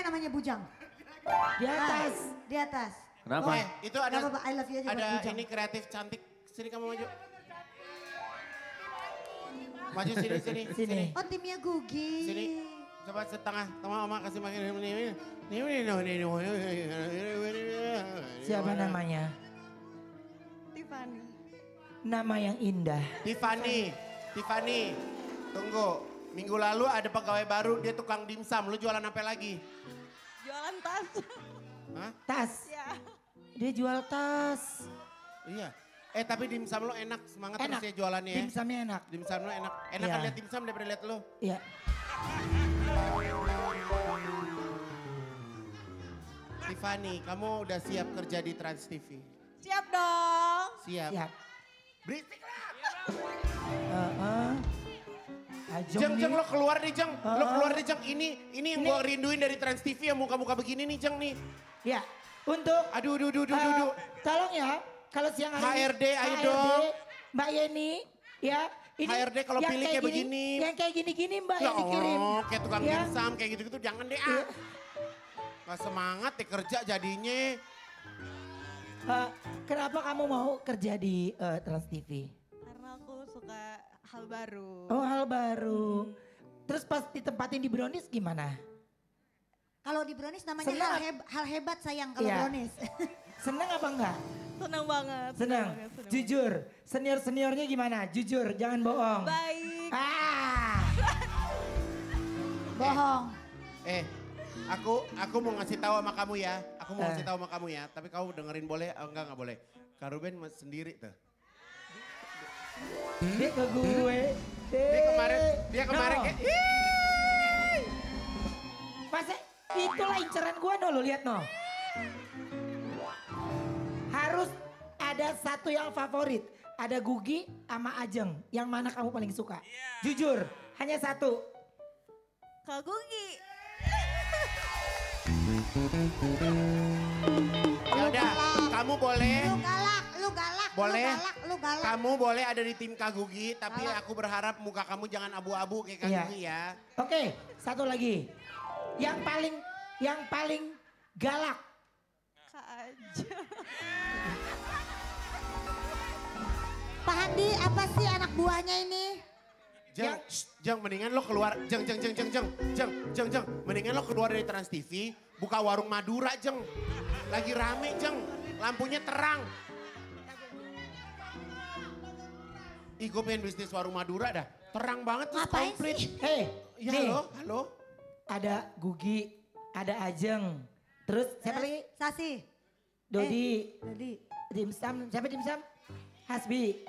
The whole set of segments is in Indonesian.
namanya Bujang. Di atas. Di atas. Kenapa? Itu ada, Gak apa-apa, I love you aja buat ada Bujang. ini kreatif cantik. Sini kamu maju. Maju sini, sini. Sini. Oh timnya Gugi. Sini. Coba setengah. Oma kasih makin ini. Siapa namanya? Tiffany. Nama yang indah. Tiffany. Tiffany. Tunggu. Minggu lalu ada pegawai baru, dia tukang dimsum. Lu jualan apa lagi? Jualan tas. Hah? Tas. Ya. Dia jual tas. Iya. Tapi dimsum lo enak, semangat Enak. terus ya jualannya ya. Dimsumnya enak. Dimsum lo enak. Enak Iya. kan lihat dimsum daripada lihat lo. Iya. Tiffany, kamu udah siap kerja di Trans TV? Siap dong. Siap. Siap. Berisik lah. Ajong Jeng, nih. Jeng, lo keluar nih Jeng. Lo keluar nih Jeng. Ini yang gue rinduin dari Trans TV yang muka-muka begini nih Jeng nih. Ya, untuk Aduh. tolong ya, kalau siang hari HRD, ayo dong. Mbak Yeni, ya. Ini HRD kalau yang pilih kayak begini. Yang kayak gini-gini Mbak Ya yang dikirim. Allah, kayak tukang Ya. dimsum kayak gitu-gitu jangan deh Iya. Gak semangat deh kerja jadinya. Kenapa kamu mau kerja di Trans TV? Karena aku suka hal baru. Oh, hal baru. Terus pas ditempatin di Brownies gimana? Kalau di Brownies namanya Senang. hal hebat sayang kalau Iya. Brownies. Seneng apa enggak? Senang banget. Senang. banget, senang Jujur, senior-seniornya gimana? Jujur, jangan bohong. banget. Baik. Bohong. Aku mau ngasih tahu sama kamu ya. Aku mau ngasih tahu sama kamu ya. Tapi kamu dengerin boleh? Oh, enggak boleh. Kak Ruben sendiri tuh. Dia ke gue. Dia kemarin No. kayak Masa itulah inceran gue no, lo lihat no. Harus ada satu yang favorit. Ada Gugi sama Ajeng. Yang mana kamu paling suka? Jujur, hanya satu. Kak Gugi. ya udah, kamu boleh. Lu galak. Boleh. Lu galak. Kamu boleh ada di tim Kak Gugi, tapi aku berharap muka kamu jangan abu-abu kayak Kak Iya. Gugi ya. Oke, satu lagi. Yang paling galak. Kak aja. Pak Handi apa sih anak buahnya ini? Jeng, mendingan lo keluar. Jeng. Mendingan lo keluar dari Trans TV, buka warung Madura, Jeng. Lagi rame, Jeng. Lampunya terang. Ih, gue pengen bisnis warung Madura dah. Terang banget terus Ngapain komplit. sih? Hei, Ya, nih, halo. ada Gugi, ada Ajeng. Terus siapa lagi? Sasi. Dodi, Dodi. Dimsum, siapa Dimsum? Hasbi,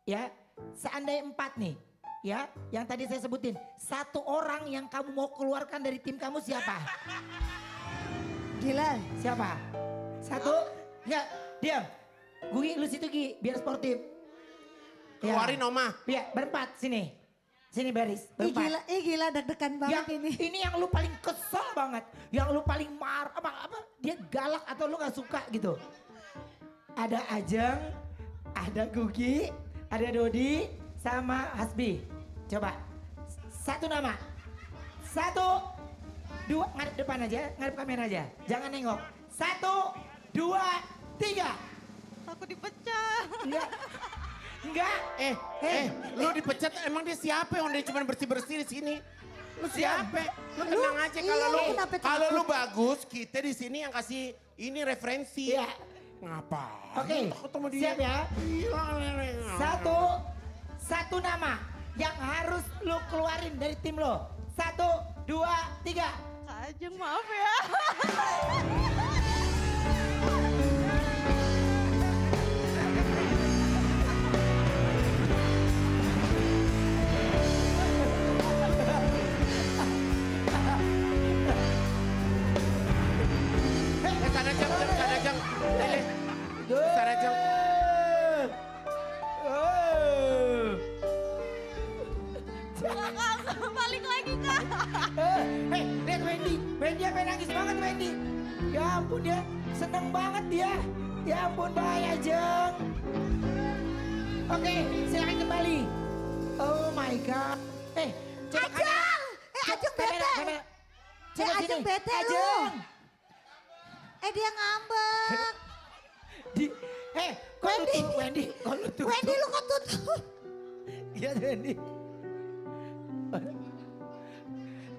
ya. Seandainya 4 nih, ya, yang tadi saya sebutin. Satu orang yang kamu mau keluarkan dari tim kamu siapa? Gila. Siapa? Satu, ya, diam. Gugi, lu situ Gi, biar sportif. Ya. Keluarin Oma. Ya, berempat, sini. Sini baris, berempat. Gila deg-degan banget Yang ini. yang lu paling kesel banget, yang lu paling marah, apa dia galak atau lu nggak suka gitu. Ada Ajeng, ada Gugi, ada Dodi, sama Hasbi. Coba, satu nama. 1, 2, ngadep depan aja, ngadep kamera aja. Jangan nengok. 1, 2, 3. Aku dipecah. Enggak. Lu dipecat emang dia siapa yang dia cuma bersih-bersih di sini? Lu siapa? Lu tenang aja kenapa kalau lu takut? bagus, kita di sini yang kasih ini referensi. Iya. Ngapa? Oke, Takut sama dia. siap ya. Gila, lele. Satu nama yang harus lu keluarin dari tim lo. 1, 2, 3. Kak Ajeng maaf ya. Sana Jeng. Lele. Sana Jeng. Balik lagi Kak. Lihat Wendy. Wendy apa nangis banget Wendy. Ya ampun dia seneng banget dia. Ya ampun bahaya Jeng. Oke silakan kembali. Oh my god. Coba Ajeng! Ajeng bete! Coba Ajeng sini. bete lu. Ajeng. Dia ngambek. Kok lu tuh Wendy? Kok lu tuh? Wendy lu kok tutup? Iya Wendy.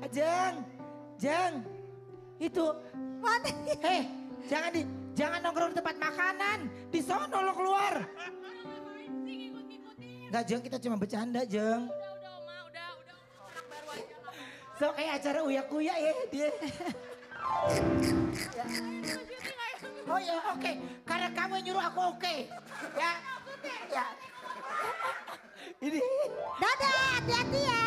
Ajeng. Jeng. Itu. Mana? Jangan nongkrong di tempat makanan. Di sono lo keluar. Enggak Jeng, kita cuma bercanda Jeng. Udah Oma, udah anak baru aja lah. So kayak acara uya-kuya ya dia. Ya. Oh ya oke, karena kamu yang nyuruh aku oke. Ya. Ya. Ini. Dadah, hati-hati ya.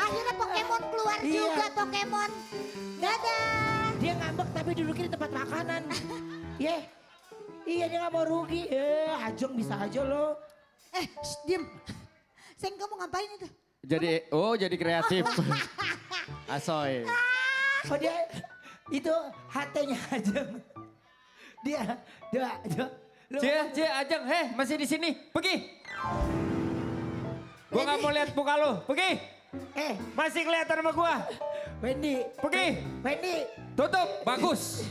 Akhirnya Pokemon keluar Iya. juga Pokemon. Dadah. Dia ngambek tapi duduknya di tempat makanan. Iya. Iya dia gak mau rugi. Ajeng bisa aja lo. Diem. Seng kamu ngapain itu? Jadi kreatif. Asoy. Oh dia itu hatenya Ajeng. Dia. Lo- Cie, Ajeng, masih di sini. Pergi. Gua nggak mau lihat muka lu. Pergi. Masih kelihatan sama gua. Wendy. Pergi. Wendy. Tutup. Bagus.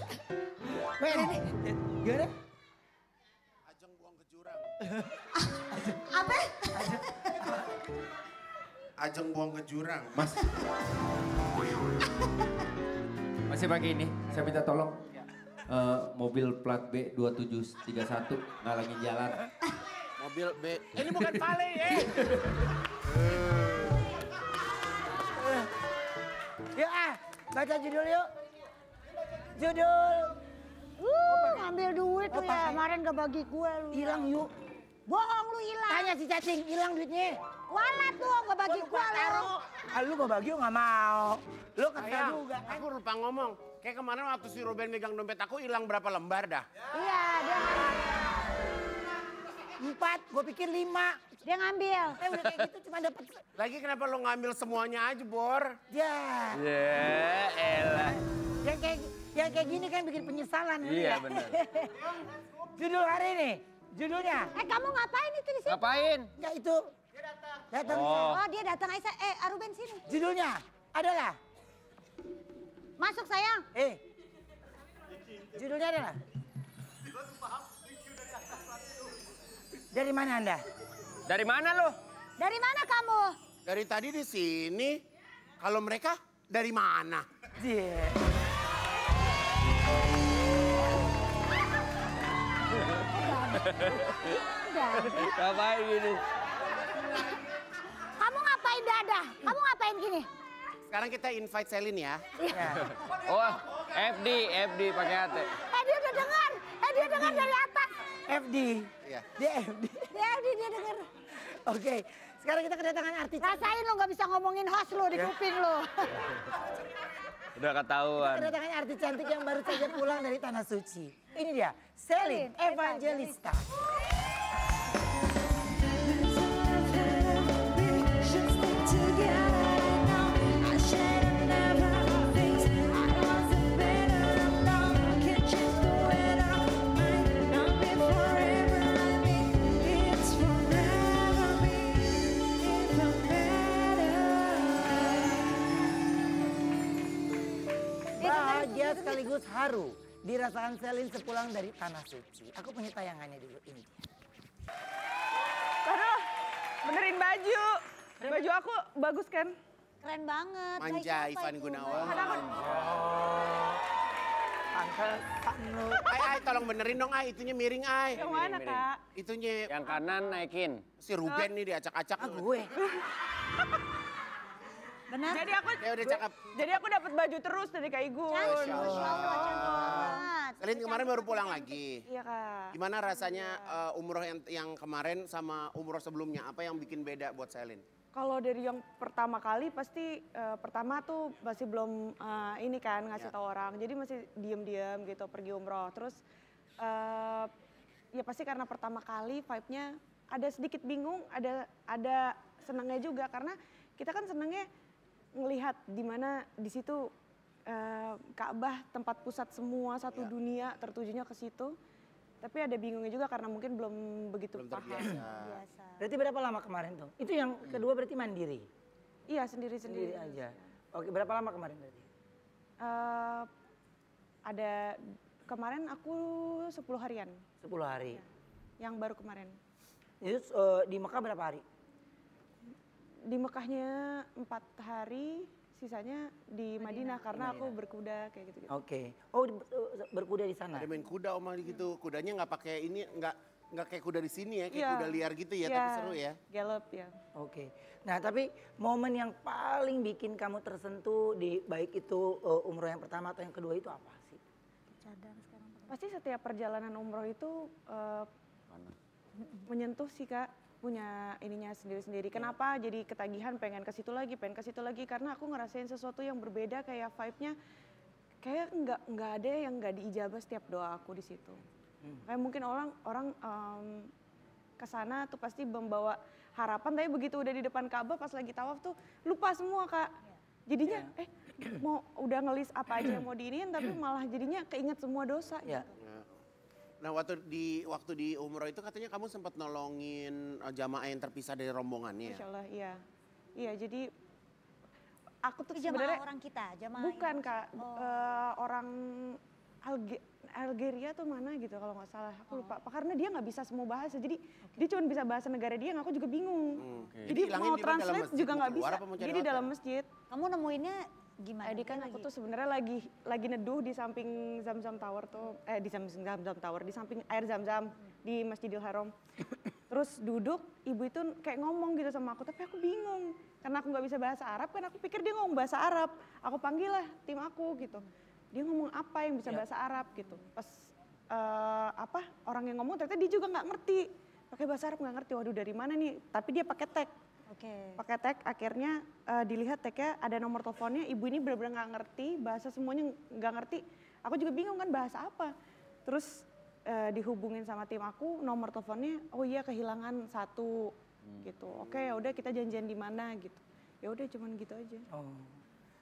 Wendy. Gimana? Ajeng buang ke jurang. Apa? Ajeng buang ke jurang. Mas. Masih pagi ini, saya minta tolong. Mobil plat B 2731 ngalangin jalan. Mobil B. Ini bukan Vale Yuk baca judul yuk. Judul. Ngambil duit lu ya. Kemarin gak bagi gue lu. Hilang yuk. Bohong lu hilang. Tanya si cacing, hilang duitnya. Walat lu gak bagi gue lu. Lu gak bagi, gak mau. Lu kesel juga. Aku lupa ngomong. Kayak kemarin waktu si Ruben megang dompet aku hilang berapa lembar dah. Iya dia 4, gue pikir 5. dia ngambil. Udah kayak gitu cuma dapat. Lagi kenapa lo ngambil semuanya aja, Bor? Ya. Ya elah. Yang kayak gini kan bikin penyesalan. Iya benar. Judul hari ini. Judulnya. Kamu ngapain itu di sini? Ngapain? Enggak itu. Datang. Oh dia datang Aisyah. Aruben sini. Judulnya adalah. Masuk sayang. Judulnya adalah. Dari mana Anda? Dari mana lu? Dari mana kamu? Dari tadi di sini. Kalau mereka dari mana? Iya. Ngapain gini? Kamu ngapain dadah? Kamu ngapain gini? Sekarang kita invite Selin ya. Oh, FD pakai hati. Dia udah dengar. Dia dengar dari atas. FD. Iya. Dia FD. Dia dengar. Oke. Sekarang kita kedatangan artis. Rasain lo gak bisa ngomongin host lo di kuping lo. Udah ketahuan. Kedatangan artis cantik yang baru saja pulang dari Tanah Suci. Ini dia, Selin Evangelista. Bahagia sekaligus haru dirasakan Selin sepulang dari Tanah Suci. Aku punya tayangannya dulu ini. Aduh, benerin baju. Baju aku bagus kan? Keren banget. Manja Baik apa Ivan itu? Gunawan. Ay, tolong benerin dong, Ay. Itunya miring, Ay. Yang mana, Kak? Itunya Yang kanan naikin. si Ruben nih diacak-acak. Gue. Benar? Ya udah cakep. Jadi aku dapat baju terus dari Kak Igun. Masya Allah, cantik banget. Selin kemarin baru pulang lagi. Iya, Kak. Gimana rasanya umroh yang kemarin sama umroh sebelumnya? Apa yang bikin beda buat Selin? Kalau dari yang pertama kali pasti pertama tuh masih belum ini kan ngasih tahu orang. Jadi masih diem-diem gitu pergi umroh. Terus ya pasti karena pertama kali vibe-nya ada sedikit bingung, ada senangnya juga karena kita kan senangnya ngelihat di mana di situ Ka'bah tempat pusat semua satu dunia tertujunya ke situ. Tapi ada bingungnya juga karena mungkin belum begitu Belum paham. terbiasa. Biasa. Berarti berapa lama kemarin tuh? Itu yang kedua berarti mandiri? Iya Sendiri sendiri-sendiri. aja. Oke, berapa lama kemarin berarti? Eh, ada kemarin aku 10 harian 10 hari. yang baru kemarin. Itu di Mekah berapa hari? Di Mekahnya 4 hari, sisanya di Madinah karena aku berkuda kayak gitu-gitu. Oke. Oh berkuda di sana? Ada main kuda Oma gitu. Kudanya nggak pakai ini, nggak kayak kuda di sini ya, kayak Iya. kuda liar gitu ya, Iya, tapi seru ya. Gallop ya. Oke. Nah tapi momen yang paling bikin kamu tersentuh di baik itu umroh yang pertama atau yang kedua itu apa sih? Cadar sekarang. Pasti setiap perjalanan umroh itu menyentuh sih Kak, punya ininya sendiri-sendiri. Kenapa jadi ketagihan pengen ke situ lagi, karena aku ngerasain sesuatu yang berbeda kayak vibe-nya kayak nggak ada yang nggak diijabah setiap doa aku di situ. Kayak mungkin orang ke sana tuh pasti membawa harapan, tapi begitu udah di depan Ka'bah pas lagi tawaf tuh lupa semua Kak. Jadinya mau udah ngelis apa aja yang mau diinin tapi malah jadinya keinget semua dosa Ya. gitu. Nah waktu di umroh itu katanya kamu sempat nolongin jamaah yang terpisah dari rombongannya. Masya Allah, iya. Iya, jadi aku tuh Tapi jamaah sebenarnya orang kita, jamaah bukan yang- Kak, Oh. orang Algeria tuh mana gitu kalau nggak salah, aku lupa. Karena dia nggak bisa semua bahasa, jadi dia cuma bisa bahasa negara dia, aku juga bingung. Jadi Hilangin mau di mana, dalam translate masjid, juga mau nggak keluar bisa. apa mau cari Jadi hotel? dalam masjid. Kamu nemuinnya gimana? Jadi kan Dia aku lagi- tuh sebenarnya lagi neduh di samping Zam-Zam Tower tuh, di samping Zam-Zam Tower, di samping air Zam-Zam di Masjidil Haram. Terus duduk, ibu itu kayak ngomong gitu sama aku, tapi aku bingung. Karena aku nggak bisa bahasa Arab kan, aku pikir dia ngomong bahasa Arab. Aku panggil lah tim aku gitu. Dia ngomong apa yang bisa bahasa Arab gitu. Pas orang yang ngomong ternyata dia juga nggak ngerti. Pakai bahasa Arab nggak ngerti, waduh dari mana nih. Tapi dia pakai tag. Oke. Pakai tag, akhirnya dilihat tagnya ada nomor teleponnya. Ibu ini benar-benar nggak ngerti, bahasa semuanya nggak ngerti. Aku juga bingung kan bahasa apa. Terus dihubungin sama tim aku, nomor teleponnya, oh iya kehilangan satu gitu. Oke, ya udah kita janjian di mana gitu. Ya udah cuman gitu aja. Oh.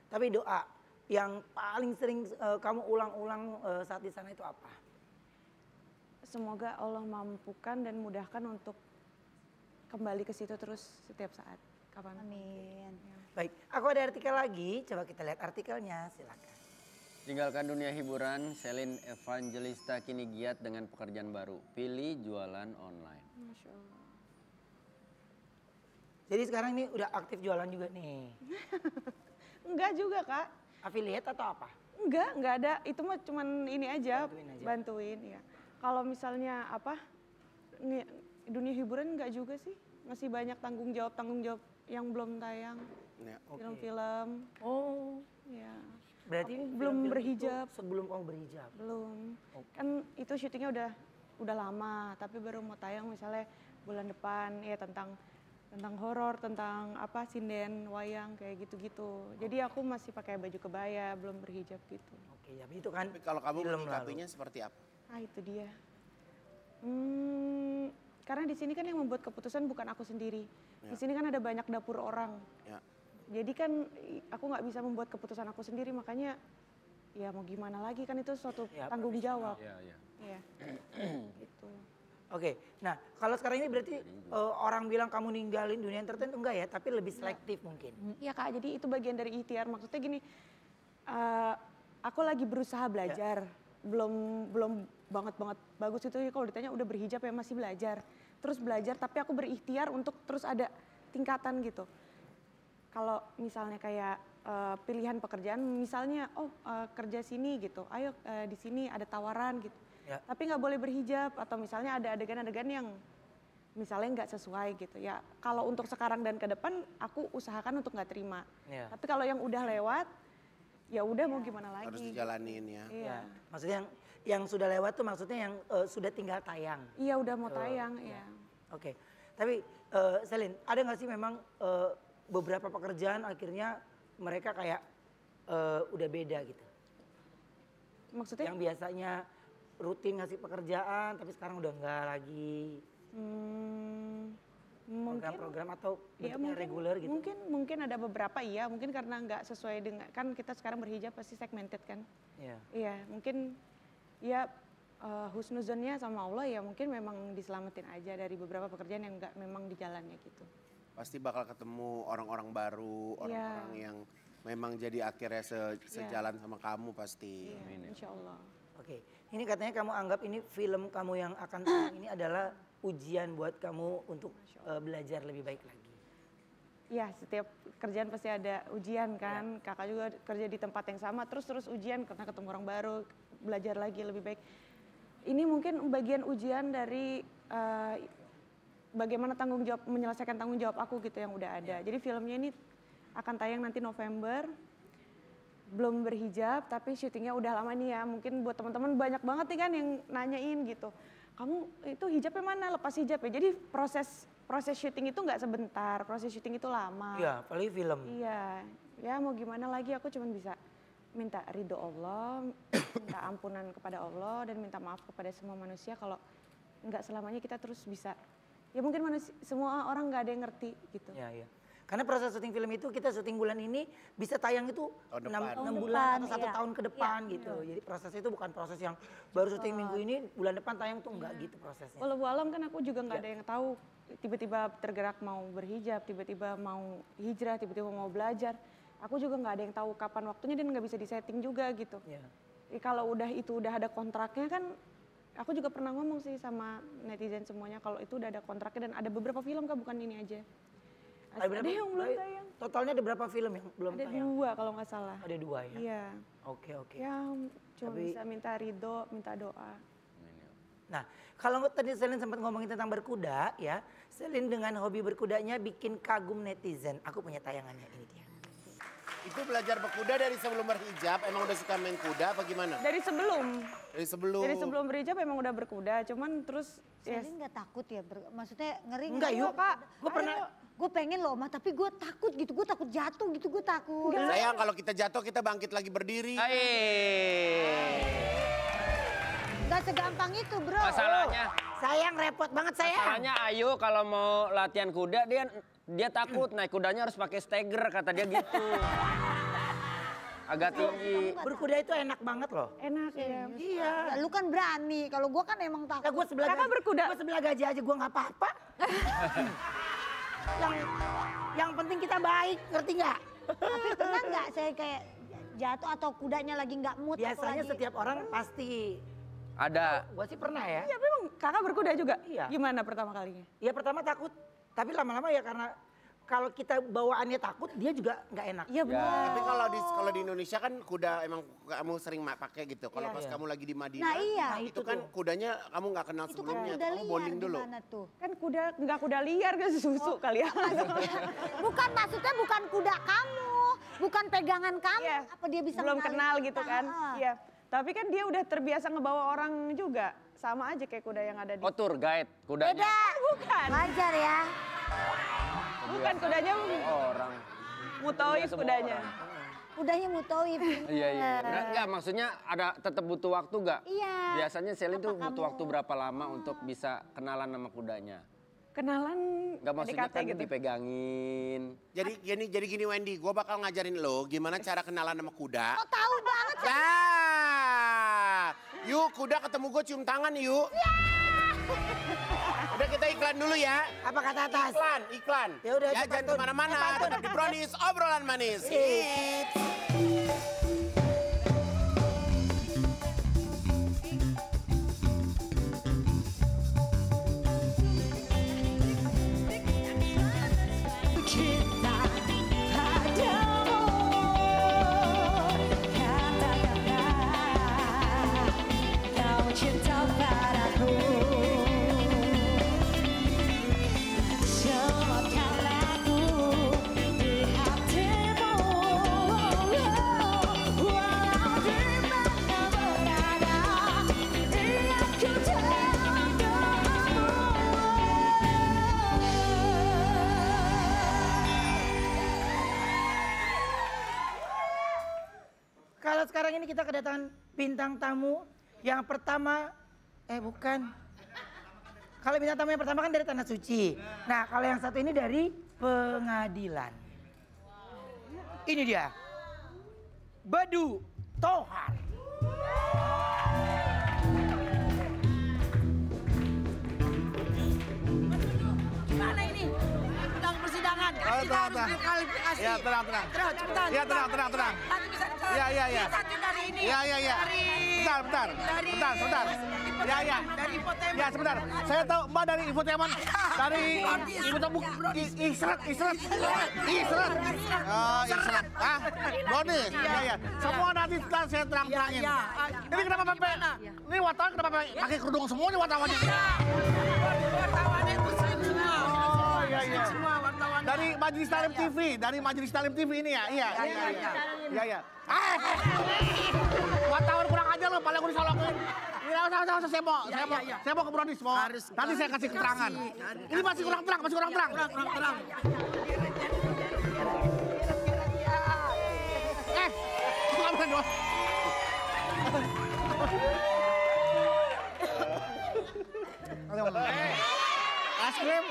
Tapi doa yang paling sering kamu ulang-ulang saat di sana itu apa? Semoga Allah mampukan dan mudahkan untuk kembali ke situ terus setiap saat. Kapan? Amin. Baik, aku ada artikel lagi. Coba kita lihat artikelnya, silakan. Tinggalkan dunia hiburan, Celine Evangelista kini giat dengan pekerjaan baru. Pilih jualan online. Masya Allah. Jadi sekarang ini udah aktif jualan juga nih. Enggak juga Kak. Affiliate atau apa? Enggak ada. Itu mah cuman ini aja, Bantuin aja. bantuin ya. Kalau misalnya dunia hiburan enggak juga sih. Masih banyak tanggung jawab yang belum tayang. Ya. Film-film, Oh, ya. berarti Aku belum film-film itu berhijab. sebelum kamu berhijab. Belum. Kan itu syutingnya udah lama, tapi baru mau tayang misalnya bulan depan ya tentang horor, tentang sinden, wayang kayak gitu-gitu. Jadi aku masih pakai baju kebaya, belum berhijab gitu. Oke, ya itu kan Tapi kalau kamu film menyikapinya seperti apa? Itu dia. Karena di sini kan yang membuat keputusan bukan aku sendiri. Di sini kan ada banyak dapur orang. Ya. Jadi kan aku nggak bisa membuat keputusan aku sendiri, makanya ya mau gimana lagi kan itu suatu Ya, tanggung jawab. Iya, iya. Iya. Gitu. Oke, nah kalau sekarang ini berarti orang bilang kamu ninggalin dunia entertain enggak ya, tapi lebih selektif mungkin. Iya Kak, jadi itu bagian dari ikhtiar. Maksudnya gini, aku lagi berusaha belajar, belum banget bagus itu kalau ditanya udah berhijab ya masih belajar. Terus belajar, tapi aku berikhtiar untuk terus ada tingkatan gitu. Kalau misalnya kayak pilihan pekerjaan, misalnya kerja sini gitu, ayo di sini ada tawaran gitu. Ya. Tapi nggak boleh berhijab atau misalnya ada adegan-adegan yang misalnya nggak sesuai gitu ya. Kalau untuk sekarang dan ke depan aku usahakan untuk nggak terima. Ya. Tapi kalau yang udah lewat, ya udah mau gimana lagi. Harus dijalanin ya. Iya. Maksudnya yang sudah lewat tuh maksudnya yang sudah tinggal tayang. Iya udah mau tayang ya. Oke, tapi Celine, ada nggak sih memang beberapa pekerjaan akhirnya mereka kayak udah beda gitu? Maksudnya? Yang biasanya rutin ngasih pekerjaan, tapi sekarang udah enggak lagi. Mungkin Program-program atau ya, bentuknya reguler gitu? Mungkin ada beberapa iya, mungkin karena nggak sesuai dengan, kan kita sekarang berhijab pasti segmented kan. Iya. Iya, mungkin ya husnuzonnya sama Allah ya mungkin memang diselamatin aja dari beberapa pekerjaan yang nggak memang di jalannya gitu. Pasti bakal ketemu orang-orang baru, orang-orang yang memang jadi akhirnya sejalan sama kamu pasti. Iya, insya Allah. Oke, ini katanya kamu anggap ini film kamu yang akan tayang ini adalah ujian buat kamu untuk belajar lebih baik lagi. Ya, setiap kerjaan pasti ada ujian kan. Kakak juga kerja di tempat yang sama, terus ujian karena ketemu orang baru, belajar lagi lebih baik. Ini mungkin bagian ujian dari bagaimana menyelesaikan tanggung jawab aku gitu yang udah ada. Jadi filmnya ini akan tayang nanti November. Belum berhijab, tapi syutingnya udah lama nih ya. Mungkin buat teman-teman banyak banget nih kan yang nanyain gitu. Kamu itu hijabnya mana? Lepas hijab ya. Jadi proses syuting itu nggak sebentar, proses syuting itu lama. Iya, apalagi film. Iya, ya mau gimana lagi aku cuma bisa minta ridho Allah, minta ampunan kepada Allah dan minta maaf kepada semua manusia kalau nggak selamanya kita terus bisa. Ya mungkin semua orang nggak ada yang ngerti gitu. Iya, iya. Karena proses syuting film itu kita syuting bulan ini bisa tayang itu 6 Tahun bulan atau 1 iya. tahun ke depan gitu. Jadi prosesnya itu bukan proses yang baru syuting minggu ini bulan depan tayang tuh enggak gitu prosesnya. Walau alam kan aku juga nggak ada yang tahu. Tiba-tiba tergerak mau berhijab, tiba-tiba mau hijrah, tiba-tiba mau belajar. Aku juga nggak ada yang tahu kapan waktunya dan nggak bisa disetting juga gitu. Iya. Kalau udah ada kontraknya kan, aku juga pernah ngomong sih sama netizen semuanya kalau itu udah ada kontraknya dan ada beberapa film kan bukan ini aja. Ada yang belum tayang. Totalnya ada berapa film yang belum Ada tayang? 2 kalau nggak salah. Ada 2 ya? Iya. Oke, oke. Ya cuma bisa minta ridho, minta doa. Nah, kalau tadi Selin sempat ngomongin tentang berkuda ya, Selin dengan hobi berkudanya bikin kagum netizen. Aku punya tayangannya, ini dia. Itu belajar berkuda dari sebelum berhijab, emang udah suka main kuda apa gimana? Dari sebelum berhijab emang udah berkuda, cuman terus Selin nggak takut ya? Maksudnya ngeri Enggak yuk, Kak. gue pernah. Gue pengen loh, Mas, tapi gue takut gitu. Gue takut jatuh gitu, gue takut. Sayang kalau kita jatuh kita bangkit lagi berdiri. Gak segampang itu, bro. Masalahnya, Sayang repot banget sayang. masalahnya Ayu kalau mau latihan kuda dia takut naik kudanya harus pakai steger kata dia gitu. Agak tinggi. Berkuda itu enak banget loh. enak ya. Iya. Ya, lu kan berani. Kalau gue kan emang Ya, takut. gue sebelah Kakak berkuda? Gue sebelah gajah aja gue nggak apa-apa. yang penting kita baik, ngerti nggak? Tapi pernah nggak saya kayak jatuh atau kudanya lagi nggak mood? atau Biasanya lagi... setiap orang pasti. Ada. Gue sih pernah ya. Iya memang kakak berkuda juga? Iya. Gimana pertama kalinya? Ya pertama takut, tapi lama-lama ya karena kalau kita bawaannya takut, dia juga nggak enak. Iya benar. Tapi kalau di Indonesia kan kuda emang kamu sering pakai gitu. Kalau pas kamu lagi di Madinah, Nah, iya. itu kan kudanya kamu nggak kenal Itu kan sebelumnya. kuda Kamu liar bonding dulu. gimana tuh? Kan nggak kuda liar kan susu kali ya. Bukan, maksudnya bukan kuda kamu. Bukan pegangan kamu. Iya. Apa dia bisa Belum ngenalin kenal kita? gitu kan. Iya. Tapi kan dia udah terbiasa ngebawa orang juga. Sama aja kayak kuda yang ada di... Oh tour guide kudanya. Beda. Bukan. Wajar ya. Bukan kudanya Orang. mutoib Semua kudanya. orang. Kudanya mutoib. Iya iya. Enggak maksudnya ada tetap butuh waktu nggak? Iya. Biasanya Selin tuh Apa butuh kamu- waktu berapa lama untuk bisa kenalan sama kudanya? Kenalan Enggak maksudnya PDKT kan gitu. dipegangin. Jadi gini Wendy, gue bakal ngajarin lo gimana cara kenalan sama kuda. Oh, tahu banget. Nah, yuk kuda ketemu gue cium tangan yuk. Udah kita iklan dulu ya. Apa kata atas? Iklan. Ya udah, Ya cepat, jangan Tun. kemana-mana. Tetap di Brownies, obrolan manis. Hits. Kalau sekarang ini kita kedatangan bintang tamu yang pertama, bukan. Kalau bintang tamu yang pertama kan dari Tanah Suci. Nah kalau yang satu ini dari Pengadilan. Ini dia, Badu Tohar. Mana ini? Sedang persidangan. Oh tenang. Ya, tenang. Terus, cepetan. Ya, tenang. Nanti bisa Ya. Satu dari ini. Ya. Bentar. Ya. Dari infotainment. Ya, sebentar. Saya tahu Mbak dari infotainment. Dari Isret. Oh, Isret. Ah, Brownies. Ya. Semua nanti setelah saya terang-terangin. Ini kenapa Bapak? Ini wartawan kenapa pakai kerudung semua nih wartawannya? Wartawannya muslim semua. Oh, iya. Semua wartawan. Dari Majelis Talim TV ini ya? Iya. Wartawan kurang ajar lo, paling gue disolokin. Iya, usah, saya mau ke Brownies, nanti saya kasih keterangan. Ini masih kurang terang. Kurang terang. Ngapain dong? Es krim.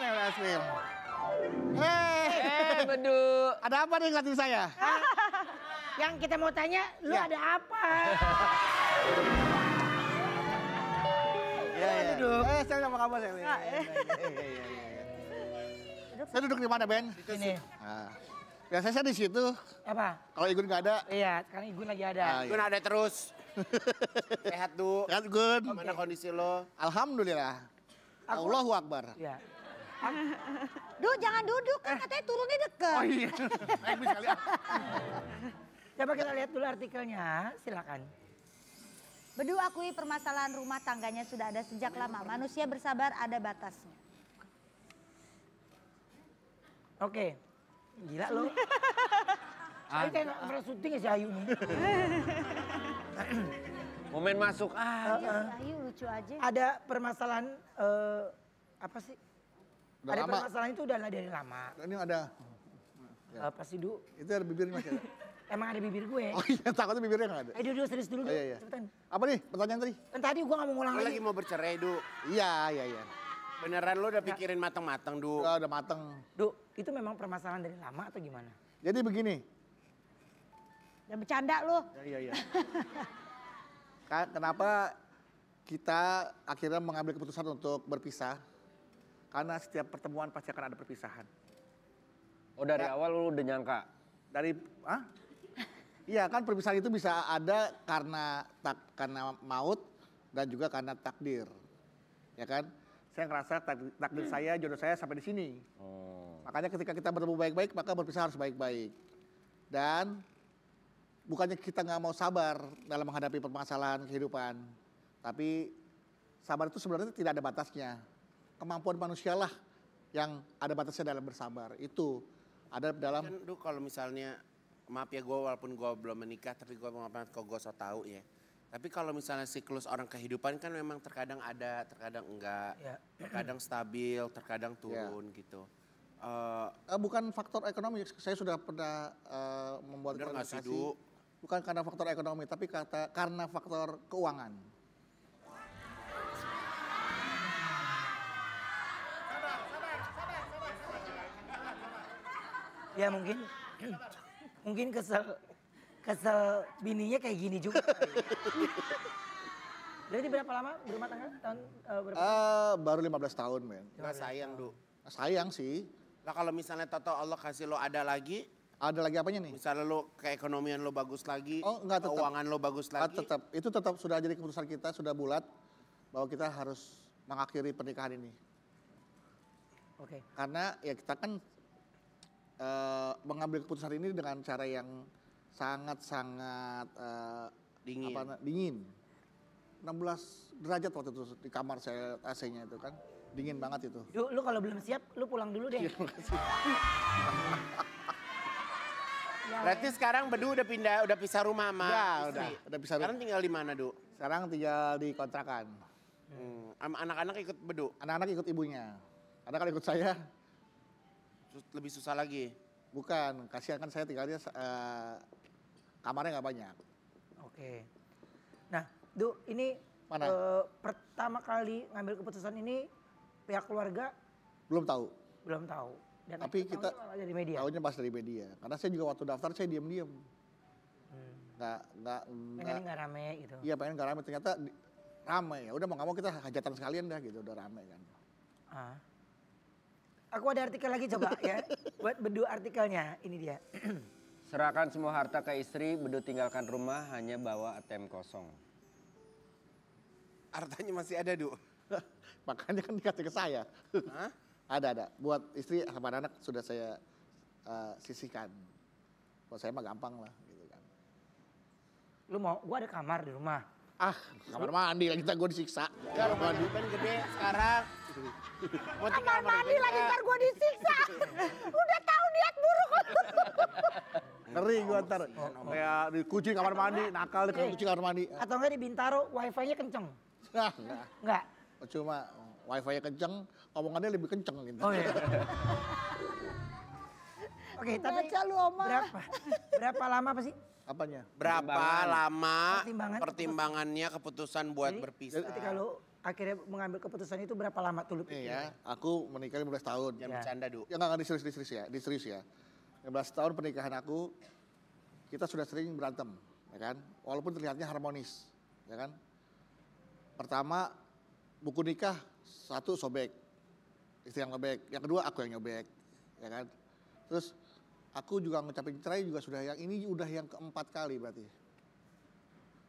Bedu. Ada apa nih ngeliatin saya? Yang kita mau tanya, lu Ya. ada apa? Duduk. Saya sama kamu saya. Saya duduk di mana, Ben? Sini. Nah, biasanya saya di situ. Apa? Kalau Igun nggak ada. Iya, sekarang Igun lagi ada. Gun ada terus. Sehat, Du. Sehat, Gun. Gimana kondisi lo? Alhamdulillah. Allahu Akbar. Iya. Jangan duduk, kan katanya turunnya deket. Oh iya. Naik bis kali. Coba kita lihat dulu artikelnya, silakan. Bedu akui permasalahan rumah tangganya sudah ada sejak lama. Manusia bersabar ada batasnya. Oke. Gila lu. Saya kayak nggak pernah syuting ya si Ayu nih. Momen masuk Ayu lucu aja. Ada permasalahan, apa sih? Udah Ada lama. permasalahan itu udah dari lama. Ini ada. Apa sih, Du? Itu ada bibirnya Mas. Emang ada bibir gue. Oh iya, takutnya bibirnya nggak ada. Ayo duduk serius dulu, Du. Iya. Cepetan. Apa nih pertanyaan tadi? Kan tadi gue nggak mau ngulang Lo lagi. lagi mau bercerai, Du. Iya. Beneran lo udah pikirin mateng-mateng, Du. Udah mateng. Du, itu memang permasalahan dari lama atau gimana? Jadi begini. Udah bercanda lu. Iya. Kenapa kita akhirnya mengambil keputusan untuk berpisah? Karena setiap pertemuan pasti akan ada perpisahan. Oh dari awal lu udah nyangka? Iya kan perpisahan itu bisa ada karena maut dan juga karena takdir. Ya kan? Saya ngerasa takdir saya, jodoh saya sampai di sini. Makanya ketika kita bertemu baik-baik, maka berpisah harus baik-baik. Dan bukannya kita nggak mau sabar dalam menghadapi permasalahan kehidupan. Tapi sabar itu sebenarnya tidak ada batasnya. Kemampuan manusialah yang ada batasnya dalam bersabar. Itu ada dalam... Kan, Du, kalau misalnya, maaf ya gue walaupun gue belum menikah, tapi gue maaf banget kalau gue so tau ya. Tapi kalau misalnya siklus orang kehidupan kan memang terkadang ada, terkadang enggak. Ya. Terkadang stabil, terkadang turun gitu. Bukan faktor ekonomi, saya sudah pernah membuat Bener nggak sih, klarifikasi. Du? Bukan karena faktor ekonomi, tapi karena faktor keuangan. Ya mungkin kesel bininya kayak gini juga. Berarti berapa lama berumah tangga? Tahun berapa? Baru 15 tahun, men. Nggak sayang, Du. Sayang sih. Lah kalau misalnya Toto Allah kasih lo ada lagi, Ada lagi apanya nih? misalnya lo keekonomian lo bagus lagi, Oh, enggak, tetap. keuangan lo bagus lagi. Itu tetap sudah jadi keputusan kita, sudah bulat bahwa kita harus mengakhiri pernikahan ini. Oke. Karena ya kita kan mengambil keputusan ini dengan cara yang sangat-sangat Dingin. dingin. 16 derajat waktu itu di kamar saya AC-nya itu kan. Dingin banget itu. Lu kalau belum siap, lu pulang dulu deh. Berarti sekarang Bedu udah pisah rumah sama istri. udah pisah Sekarang tinggal di mana, Du? Sekarang tinggal di kontrakan. Sama anak-anak ikut Bedu? Anak-anak ikut ibunya. Karena kalau ikut saya, Lebih susah lagi. bukan. Kasihan kan saya tinggalnya kamarnya nggak banyak. Oke. Nah, Du, ini Mana? pertama kali ngambil keputusan ini pihak keluarga Belum tahu. belum tahu. Dan Tapi akhirnya kita tahunya malah dari media. tahunya pas dari media. Karena saya juga waktu daftar saya diam-diam. Pengen nggak rame gitu. Iya pengen nggak rame, ternyata rame ya. Udah mau nggak mau kita hajatan sekalian dah gitu, udah rame kan. Ah. Aku ada artikel lagi coba ya. Buat Bedu artikelnya, ini dia. Serahkan semua harta ke istri, Bedu tinggalkan rumah, hanya bawa ATM kosong. Hartanya masih ada, Du. Makanya kan dikasih ke saya. Hah? Ada. Buat istri sama anak sudah saya sisihkan. Buat saya mah gampang lah. Gitu kan. Lu mau, gua ada kamar di rumah. Kamar mandi lagi gue disiksa. Ya rumah Du kan gede sekarang. Mau tinggal Kamar mandi beda. lagi ntar gue disiksa. Udah tahu niat buruk. Ngeri gue ntar. Kayak di kucing kamar mandi, nakal di kucing kamar mandi. Atau enggak di Bintaro wifi-nya kenceng? Nah, enggak. Enggak? Cuma wifi-nya kenceng, omongannya lebih kenceng gitu. Oh iya. Oke, tapi Baca lu, Oma. berapa lama apa sih? Apanya? Berapa lama Pertimbangan. pertimbangannya keputusan buat berpisah? Ketika lu akhirnya mengambil keputusan itu berapa lama tuh lu pikir? Nih ya, aku menikah 15 tahun. Jangan bercanda, Du. Ya enggak diserius ya. 15 tahun pernikahan aku, kita sudah sering berantem, ya kan? Walaupun terlihatnya harmonis, ya kan? Pertama, buku nikah satu sobek, istri yang ngebek. Yang kedua aku yang nyobek, ya kan? Terus aku juga ngucapin cerai juga sudah ini udah yang keempat kali berarti.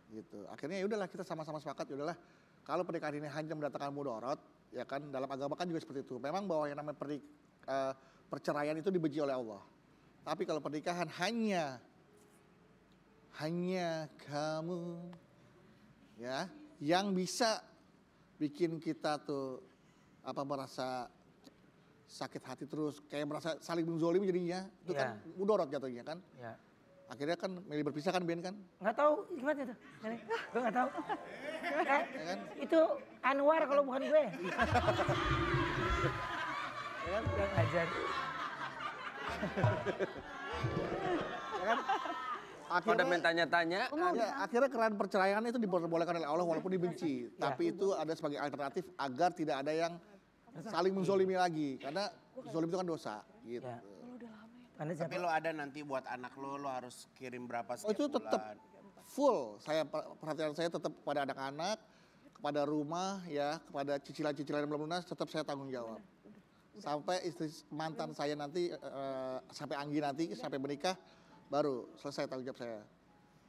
Gitu. Akhirnya ya udahlah kita sama-sama sepakat ya udahlah kalau pernikahan ini hanya mendatangkan mudorot, ya kan dalam agama kan juga seperti itu. Memang bahwa yang namanya perceraian itu dibenci oleh Allah. Tapi kalau pernikahan hanya kamu ya yang bisa bikin kita tuh merasa sakit hati terus kayak merasa saling menzolimi jadinya itu kan mudorot jatuhnya kan. Ya. Akhirnya kan milih berpisah kan Ben kan? Nggak tahu gimana tuh? Gue nggak tahu. Ya kan? Itu Anwar kalau bukan gue. Ya kan? Yang ngajar. Ya kan? Pada main tanya-tanya. Akhirnya keran perceraian itu diperbolehkan oleh Allah walaupun dibenci. Tapi itu ada sebagai alternatif agar tidak ada yang saling menzolimi lagi. Karena zolim itu kan dosa gitu. Ya. Tapi lo ada nanti buat anak lo harus kirim berapa Oh itu setiap tetap bulan? full. Perhatian saya tetap pada anak-anak, kepada rumah ya, kepada cicilan-cicilan yang belum lunas tetap saya tanggung jawab. Sampai istri mantan saya nanti, sampai Anggi nanti, sampai menikah, baru selesai tanggung jawab saya.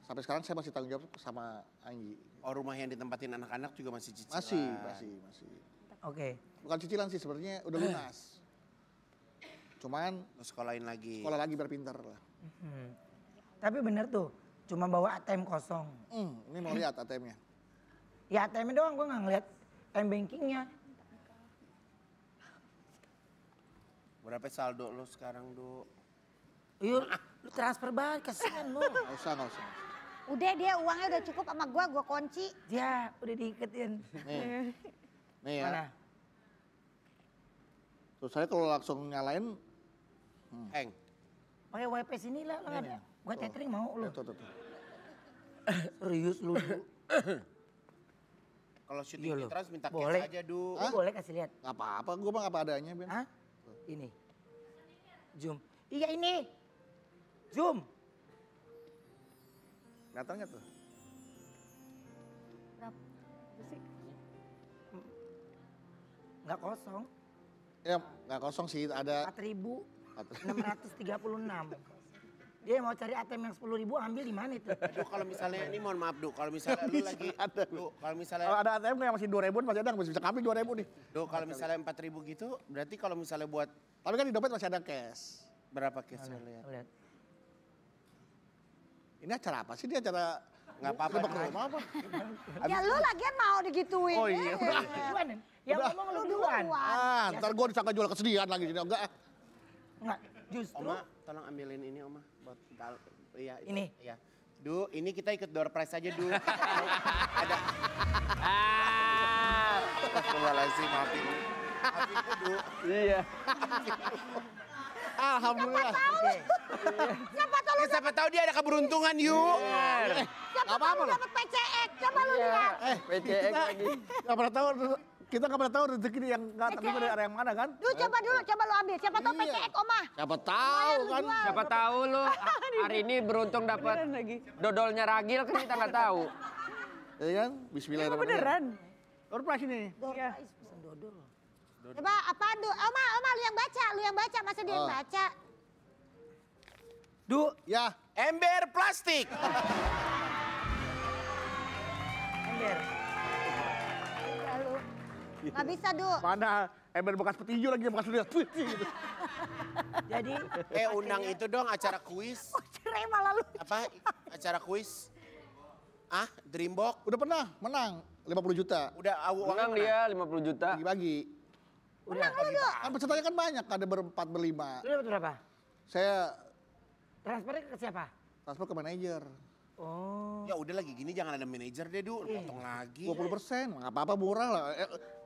Sampai sekarang saya masih tanggung jawab sama Anggi. Oh rumah yang ditempatin anak-anak juga masih cicilan? Masih. Oke. Bukan cicilan sih sebenarnya udah lunas. Cuman Lo sekolahin lagi? sekolah lagi biar pintar lah. Tapi bener tuh, cuma bawa ATM kosong. Ini mau lihat ATM-nya. Ya ATM doang, gue nggak ngeliat m-bankingnya. Berapa saldo lo sekarang, Du? Yuk, lu transfer banget, kasihan lu. Nggak usah. Udah dia uangnya udah cukup sama gue kunci. Ya, udah diiketin. Nih ya. Mana? Terus saya kalau langsung nyalain, Heng. Pakai WP sini lah, lo ada. Gue tethering mau lu. tuh. Serius lu. Kalau Iya syuting lo. terus minta Boleh. cash aja, Du. Lu boleh kasih lihat. Gak apa-apa, gue mah apa adanya Ben. Hah? Ini. Zoom. Iya ini. Zoom. Datangnya tuh. Nggak kosong. Ya nggak kosong sih, ada 4.636. Dia mau cari ATM yang 10.000 ambil di mana itu? Du kalau misalnya ini mohon maaf Du, kalau misalnya lu lagi Du, kalau misalnya kalau ada ATM kayak masih 2.000 masih ada, masih bisa ambil 2.000 nih. Du kalau misalnya 4.000 gitu, berarti kalau misalnya buat Tapi kan di dompet masih ada cash. berapa cash lo lihat? Lihat. Ini acara apa sih? Dia acara Nggak apa-apa. nebak rumah apa? Ya lu lagian mau digituin. Oh iya, udah. Duluan, yang ngomong lu duluan. Ntar gue disangka jual kesedihan lagi sini. Enggak. Enggak, justru Oma, tolong ambilin ini Oma buat iya. Ini? Iya. Du, ini kita ikut door prize aja Du. Ada. Astagfirullahaladzim, maafin. Maafin Du. Iya. Alhamdulillah. Siapa tahu dia ada keberuntungan yuk. Siapa tahu lu dapat PCX. Coba lu lihat. PCX lagi. Gak pernah tahu, kita gak pernah tahu rezeki yang nggak tahu dari arah yang mana kan? Dulu coba lu ambil. Siapa tahu PCX Oma. Siapa tahu kan? Siapa tahu lu hari ini beruntung dapat dodolnya ragil kan kita nggak tahu. Ya kan? Bismillahirrahmanirrahim. Door prize ini. pesen dodol. Coba apaan Du? Oma, lu yang baca, masa dia yang Oh. baca? Du, Ya, Ember plastik. ember. Ya lu. Gak bisa Du. mana ember bekas petinju lagi, bekas lihat gitu. Jadi Undang itu dong acara kuis. Cerai malah lu. Apa? Acara kuis. Dreambox. Udah pernah menang 50 juta. Udah Menang dia 50 juta. Bagi-bagi. Menang lu Du. Kan pesertanya kan banyak, ada berempat, berlima. lu dapat berapa? Saya Transfernya ke siapa? transfer ke manajer. Oh. Ya udah lagi gini jangan ada manajer deh Du. Potong lagi. 20%, nggak apa-apa murah lah.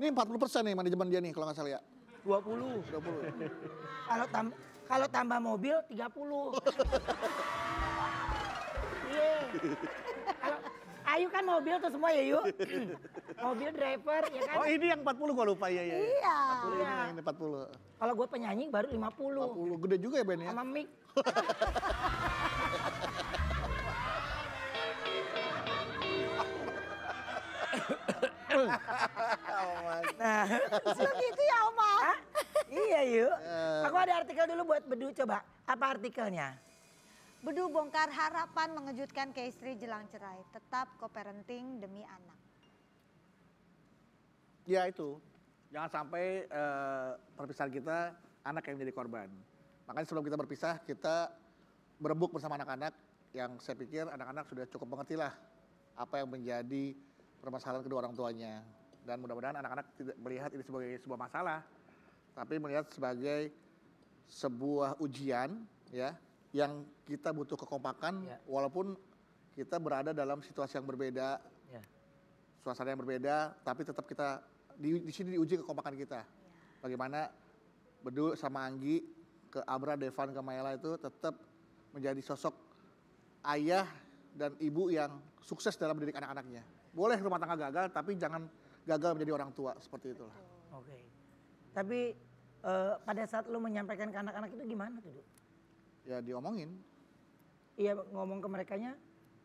Ini 40% nih manajemen dia nih kalau nggak salah ya. 20. 20. Kalau tambah mobil 30. Iya. Kalau Ayu kan mobil tuh semua ya yuk. Mobil driver ya kan. Oh ini yang 40 gua lupa, iya. Iya. 40 ini 40. Kalau gue penyanyi baru 50. 40, gede juga ya Ben ya. Sama mic. Nah, Lu gitu ya Oma? iya yuk. Aku ada artikel dulu buat Bedu, coba. Apa artikelnya? Bedu bongkar harapan mengejutkan ke istri jelang cerai. Tetap co-parenting demi anak. Ya itu, jangan sampai perpisahan kita anak yang menjadi korban. Makanya sebelum kita berpisah, kita berebut bersama anak-anak yang saya pikir anak-anak sudah cukup mengerti lah apa yang menjadi permasalahan kedua orang tuanya. Dan mudah-mudahan anak-anak tidak melihat ini sebagai sebuah masalah, tapi melihat sebagai sebuah ujian ya, yang kita butuh kekompakan Ya. walaupun kita berada dalam situasi yang berbeda, Ya. suasana yang berbeda, tapi tetap kita di sini diuji kekompakan kita. Bagaimana Bedu sama Anggi ke Abra, Devan, ke Maela itu tetap menjadi sosok ayah dan ibu yang sukses dalam mendidik anak-anaknya. Boleh rumah tangga gagal, tapi jangan gagal menjadi orang tua, seperti itulah. Oke. Tapi pada saat lu menyampaikan ke anak-anak itu gimana tuh, Du? Ya diomongin Iya ngomong ke merekanya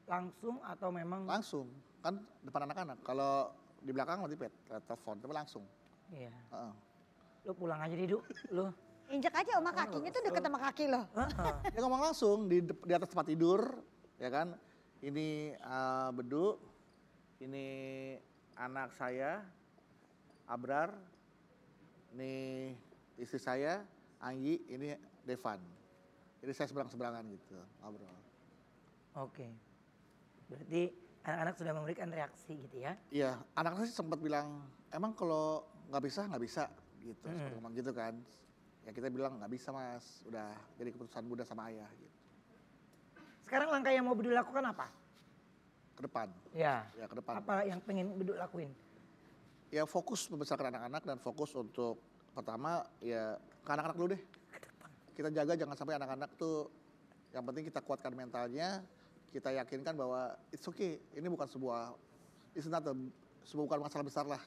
langsung atau memang? langsung, kan depan anak-anak. Kalau di belakang nanti telepon, tapi langsung. Iya. Heeh. Lu pulang aja deh, Du. Lu. Injek aja Oma kakinya tuh deket sama kaki lo. Dia ngomong langsung di atas tempat tidur, ya kan. Ini Bedu, ini anak saya, Abrar, ini istri saya, Anggi, ini Devan. Jadi saya seberang-seberangan gitu, ngobrol. Oke. Berarti anak-anak sudah memberikan reaksi gitu ya? Iya, anak-anak sih sempat bilang, emang kalau nggak bisa gitu, seperti ngomong gitu kan. Ya kita bilang nggak bisa mas, udah jadi keputusan Bunda sama ayah gitu. Sekarang langkah yang mau Bedu lakukan apa? Ke depan, Ya. ya ke depan. Apa yang pengen Bedu lakuin? Ya fokus membesarkan anak-anak dan fokus untuk pertama ya ke anak-anak dulu deh. Kita jaga jangan sampai anak-anak tuh, yang penting kita kuatkan mentalnya, kita yakinkan bahwa it's okay, ini bukan it's not bukan masalah besar lah.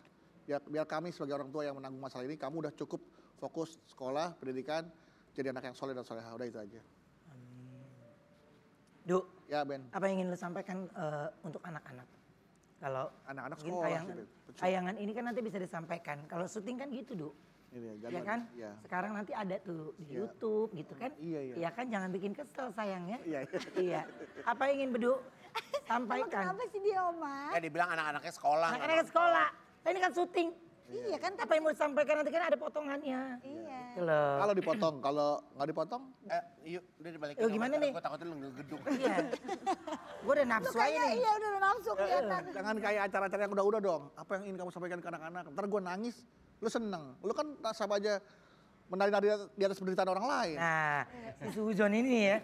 Biar kami sebagai orang tua yang menanggung masalah ini, kamu udah cukup fokus sekolah, pendidikan, jadi anak yang soleh dan soleha, udah itu aja. Du, Ya Ben, apa yang ingin lu sampaikan untuk anak-anak? Kalau anak-anak mungkin sekolah tayangan, sih, tayangan ini kan nanti bisa disampaikan. Kalau syuting kan gitu, Du. ini Ya jadwal, kan? ya. Sekarang nanti ada tuh di Iya. YouTube gitu kan? Iya, iya. Iya kan jangan bikin kesel sayangnya. Iya, iya. Iya. Apa yang ingin Bedu Emang sampaikan? kenapa sih dia Oma? Dibilang anak-anaknya sekolah. Anak-anak sekolah. Nah, ini kan syuting. Iya kan Apa yang mau disampaikan nanti kan ada potongannya. Iya. Gitu loh. Kalau dipotong, kalau nggak dipotong, Yuk, udah dibalikin. Yuk, gimana nih? Gue takutnya lu ngegeduk. Iya. Gue udah Lu nafsu aja kayaknya nih. iya udah nafsu kelihatan. jangan kayak acara-acara yang udah-udah dong. Apa yang ingin kamu sampaikan ke anak-anak? Ntar gue nangis, lu seneng. Lu kan sama aja menari-nari di atas penderitaan orang lain. Nah, si Suzon ini ya.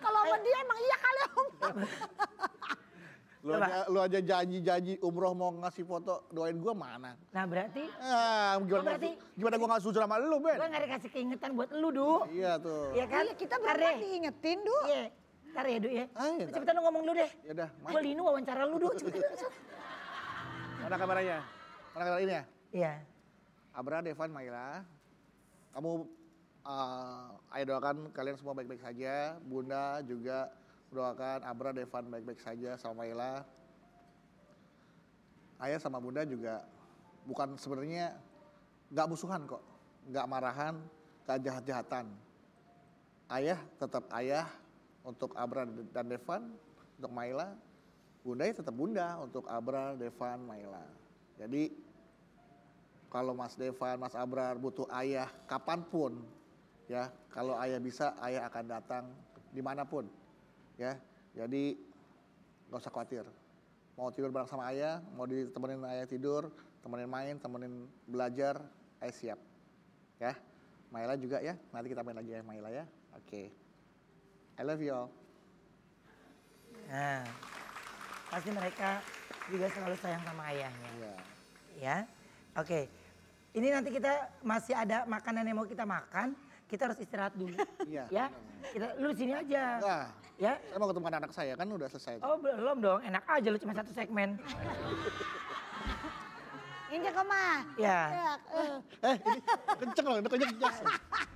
Kalau sama dia emang iya kali Om. Lu aja janji umroh mau ngasih foto doain gue mana? Nah berarti Gimana gue nggak sujud sama lu Ben? gue gak dikasih keingetan buat lu, Du. Iya tuh. Iya kan? Iya kita Ntar berapa deh. diingetin Du. Iya. Ntar ya, Du ya. Ayo, Cepetan lu ngomong dulu deh. Ya udah, Gue Linu wawancara lu, Du. Cepetan. mana kameranya? Mana kamera ini ya? Iya. Abra, Devan, Maila, kamu ayo doakan kalian semua baik-baik saja. Bunda juga doakan Abra, Devan baik-baik saja sama Maila. ayah sama bunda juga bukan sebenarnya nggak musuhan kok, nggak marahan, nggak jahat-jahatan. Ayah tetap ayah untuk Abra dan Devan, untuk Maila. Bunda ya tetap bunda untuk Abra, Devan, Maila. Jadi kalau Mas Devan, Mas Abrar butuh ayah kapanpun, ya kalau ayah bisa, ayah akan datang dimanapun, ya. Jadi nggak usah khawatir. Mau tidur bareng sama ayah, mau ditemenin ayah tidur, temenin main, temenin belajar, ayah siap, ya. Maila juga ya, nanti kita main lagi ya Maila ya. Oke. I love you all. Nah, pasti mereka juga selalu sayang sama ayahnya. Iya. Ya, oke. Ini nanti kita masih ada makanan yang mau kita makan. Kita harus istirahat dulu. Iya. Ya, kita lu di sini aja. Nah, Ya. saya mau ketemu anak saya kan udah selesai. Oh belum dong, enak aja lu cuma satu segmen. Injek Oma. Ya. Ini kenceng loh, kenceng.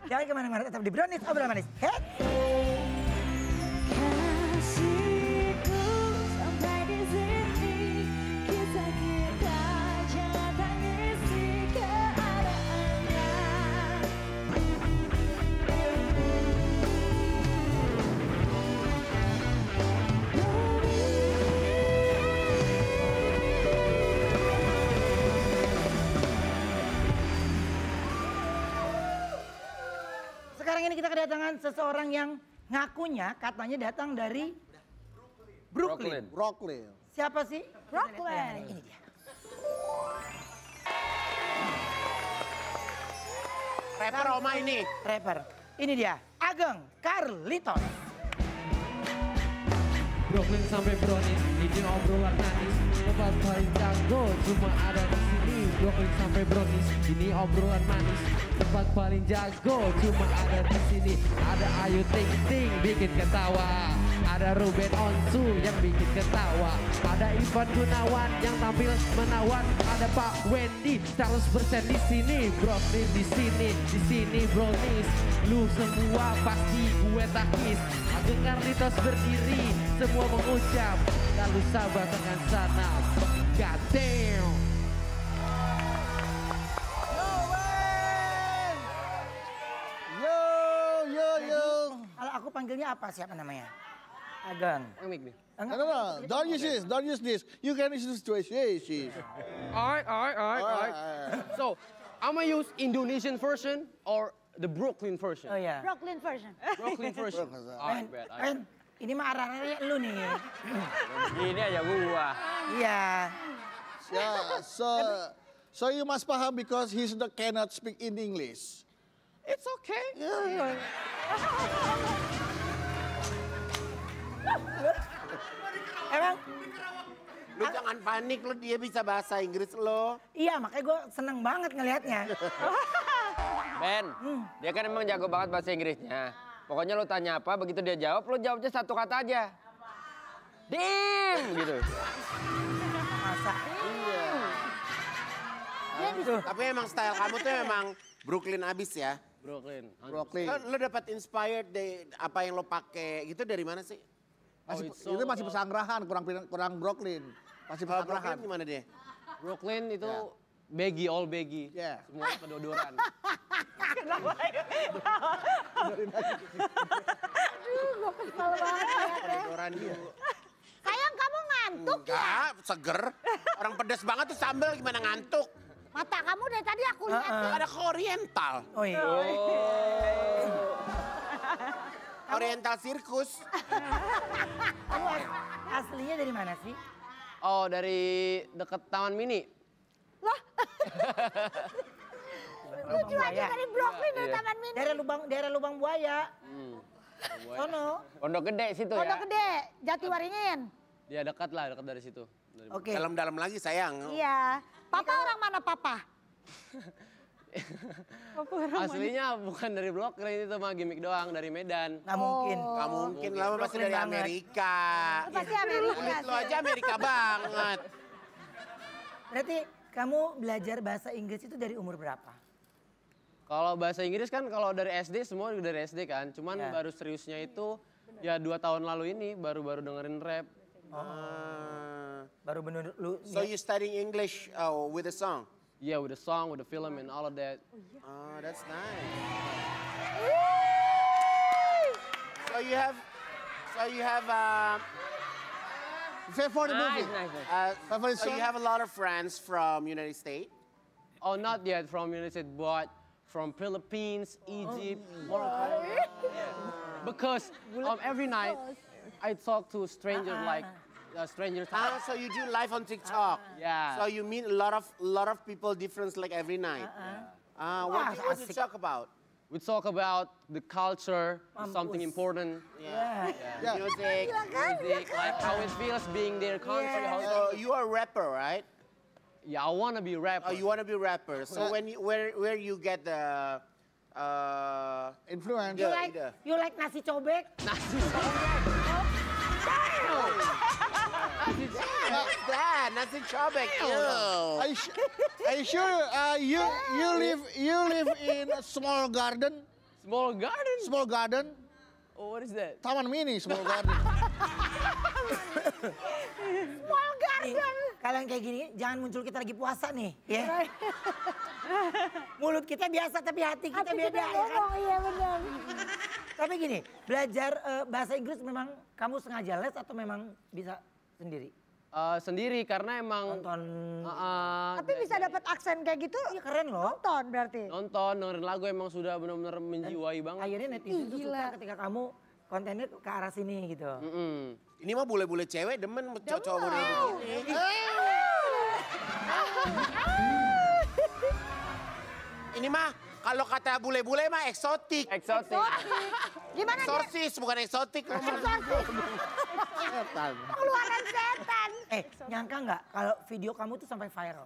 Jangan kemana-mana, tetap di Brownies Obrolan Manis. Hey. Kasihku sampai di sini, kisah kita jangan tangisi keadaannya. Sekarang ini kita kedatangan seseorang yang ngakunya katanya datang dari Brooklyn. Brooklyn. Siapa sih? Brooklyn. Ini dia. Rapper Oma ini. Rapper. Ini dia, Ageng Carlitos. Brooklyn sampai Brownies, ini obrolan manis. Tempat paling jago cuma ada di sini. Brooklyn sampai Brownies, ini obrolan manis. Tempat paling jago cuma ada di sini. Ada Ayu Ting Ting bikin ketawa. Ada Ruben Onsu yang bikin ketawa. Ada Ivan Gunawan yang tampil menawan. Ada Pak Wendy 100% di sini. Brooklyn di sini Brownies. Lu semua pasti gue takis. Ageng Carlitos berdiri, semua mengucap. Lalu sabar dengan sana. God damn. Yo. Kalau aku panggilnya apa? Siapa namanya? Ageng. No. Don't use this. You can use this to yes. Alright. So, I'm gonna use Indonesian version or the Brooklyn version. Oh ya. Brooklyn version. Brooklyn version. Alright, bet. Ren, ini mah arah-arahnya lu nih. Ini aja gua. Iya. Yeah, so you must paham because he cannot speak in English. It's okay. Emang? Lu jangan panik, lu dia bisa bahasa Inggris lo. Iya, makanya gue seneng banget ngelihatnya. Ben, dia kan emang jago banget bahasa Inggrisnya. Pokoknya lu tanya apa, begitu dia jawab, lu jawabnya satu kata aja. Damn, gitu. Masa? Tapi emang style kamu tuh emang Brooklyn abis ya. Brooklyn. Lo dapat inspired dari apa yang lo pakai gitu dari mana sih? Itu masih pesanggrahan, kurang Brooklyn. Masih Kalau pesanggrahan. Brooklyn gimana dia? Brooklyn itu baggy, all baggy. Yeah. Semua kedodoran. Kedodoran dia. Sayang kamu ngantuk ya? Enggak, seger. Orang pedas banget tuh sambal gimana ngantuk. Mata kamu dari tadi aku lihat. Ada ke oriental. Oh iya. Oriental sirkus. Kamu aslinya dari mana sih? Oh, dari deket Taman Mini. Lucu aja dari Brooklyn dari Taman Mini. Daerah lubang buaya. Sono. Pondok Gede situ ya. Pondok Gede, Jatiwaringin. Dia dekat lah, dekat dari situ. Oke. Dalam-dalam lagi sayang. Iya. Papa orang mana papa? Aslinya bukan dari Brooklyn, itu mah gimmick doang, dari Medan. Nggak mungkin. Gak mungkin lah, pasti Brooklyn dari banget. Amerika. Lu pasti Amerika Kulit lo sih. aja Amerika banget. Berarti kamu belajar bahasa Inggris itu dari umur berapa? Kalau bahasa Inggris kan kalau dari SD, semua juga dari SD kan. Cuman Ya. baru seriusnya itu ya 2 tahun lalu ini baru dengerin rap. Baru bener lu. So you studying English with a song? Yeah, with the song, with the film, and all of that. Oh, that's nice. So you have Favorite movie? Favorite so song? you have a lot of friends from United States? Oh, not yet from United States, but from Philippines, Egypt, Morocco. Because every night I talk to strangers like strangers. So you do live on TikTok? Yeah. So you meet a lot of people different like every night? What do you talk about? We talk about the culture, something important. Yeah. Yeah. Music. Music, like how it feels being their country. How So you are a rapper, right? yeah, I want to be a rapper. Oh, you want to be a rapper. So where you get the Influence. You like nasi cobek? What's that? Nasi cobek. Ew. Are you sure you live in a small garden? Small garden? Small garden? Oh, what is that? Taman mini, small garden. Small garden. Kalian kayak gini, jangan muncul kita lagi puasa nih, ya. Mulut kita biasa tapi hati kita beda, ya kan? Iya benar. Tapi gini, belajar bahasa Inggris memang kamu sengaja les atau memang bisa sendiri? Sendiri karena emang Nonton. Tapi bisa dapat aksen kayak gitu. Iya keren loh. Nonton berarti. nonton, dengerin lagu emang sudah benar-benar menjiwai banget. Akhirnya netizen tuh suka ketika kamu kontennya ke arah sini gitu. Ini mah bule-bule cewek demen cowok-cowok bule begini. Ini mah kalau kata bule-bule mah eksotik. Eksotik. Gimana dia? Eksorsis bukan eksotik. Keluaran setan. Nyangka nggak kalau video kamu tuh sampai viral?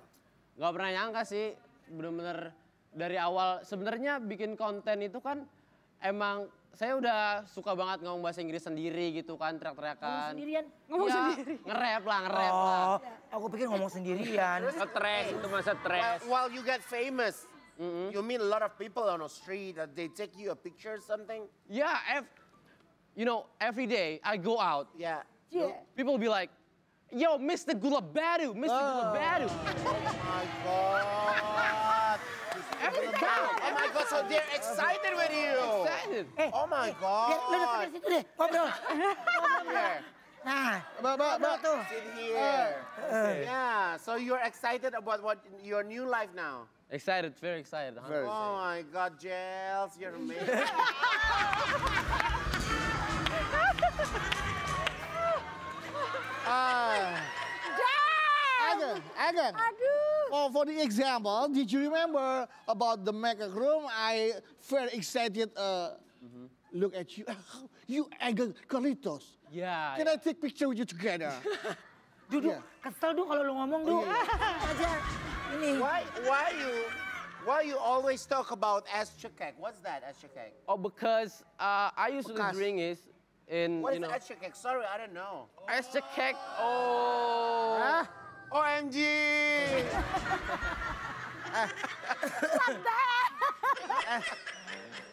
Gak pernah nyangka sih, bener-bener dari awal. Sebenarnya bikin konten itu kan emang saya udah suka banget ngomong bahasa Inggris sendiri gitu kan, teriak-teriakan. Ngomong sendirian? Ngomong sendiri? Nge-rap lah. Oh, aku pikir ngomong sendirian. Stres, itu mah stres. While you get famous, you meet a lot of people on the street that they take you a picture or something. Yeah, every day I go out, Yeah. people be like, yo, Mr. Gula Badu, Mr. Gula Badu. Oh my God. Oh my God, so they're excited with you. Excited. Oh my Biar lu dekat God. dari situ deh, ngobrol. Here. Nah, Mbak, tuh. Sit here. Yeah, so you're excited about your new life now. Excited, very excited. 100%. Oh my God, Jels, you're amazing. Again. For the example, did you remember about the makeup room? I very excited look at you. You Agam Carlitos. Yeah. Can I take picture with you together? Duduk, kesel Du kalau lu ngomong Du. Aja, ini. Why you always talk about Eschekek? What's that, Eschekek? Oh, because I usually drink is in, What is Eschekek? Sorry, I don't know. Extra cake. Oh. OMG!